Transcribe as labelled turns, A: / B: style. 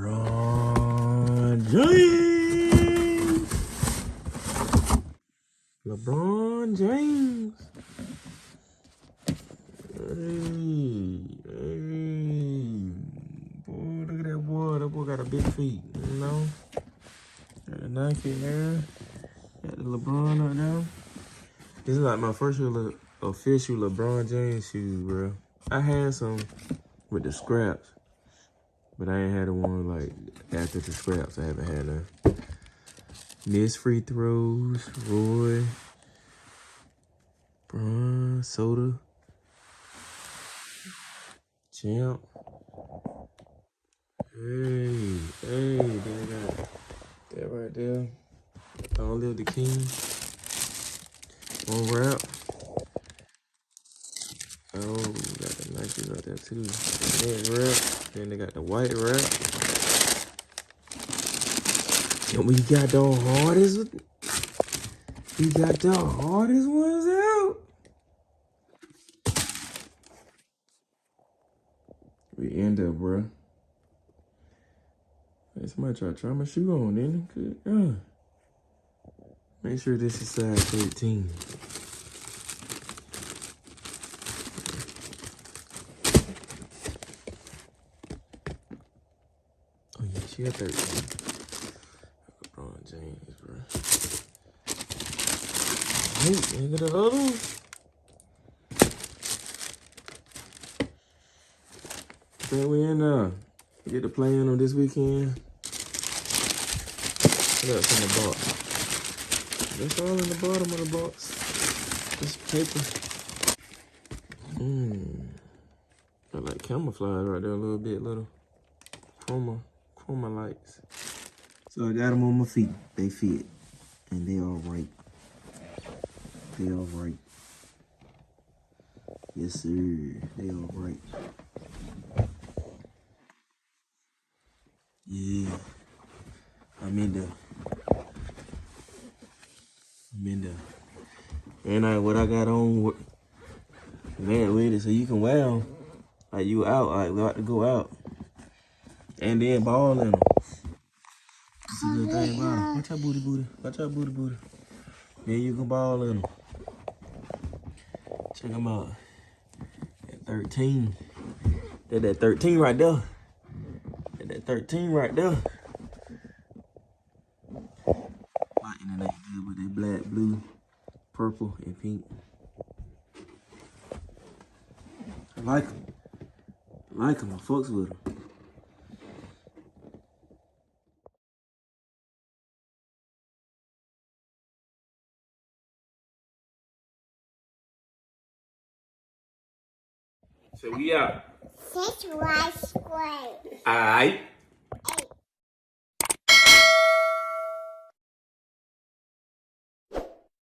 A: LeBron James. LeBron James. Hey, hey. Boy, look at that boy. That boy got a big feet, you know? Got a Nike there. Got the LeBron up there. This is like my first real official LeBron James shoes, bro. I had some with the scraps, but I ain't had the one like after the scraps. I haven't had none. Miss free throws, Roy, Bron, Soda, Champ. Hey, they got that right there. Don't live the king. One wrap. Oh, got the Nikes out there too. The red wrap. Then they got the white wrap. And we got the hardest ones out. We end up, bro. Hey, somebody try my shoe on, didn't it? Make sure this is size 13. Oh yeah, she got 13. LeBron James, bro. Hey, look at the other one. Think we in get to play in them this weekend. What else in the box? That's all in the bottom of the box. Just paper. Got like camouflage right there a little bit, little chroma lights. So I got them on my feet. They fit. And they all right. They all right. Yes, sir. They all right. Yeah. I'm in there. And what I got on, man, with it so you can wear them. Like you out, like we about to go out. And then ball in them. That's a good thing about them. Watch out, booty. Watch out, booty. Then you can ball in them. Check them out. At 13. That 13 right there. That 13 right there. Lightning ain't good with that black, blue, purple, and pink. I like them. I fucks with them. So we out.
B: This was great.
A: Alright.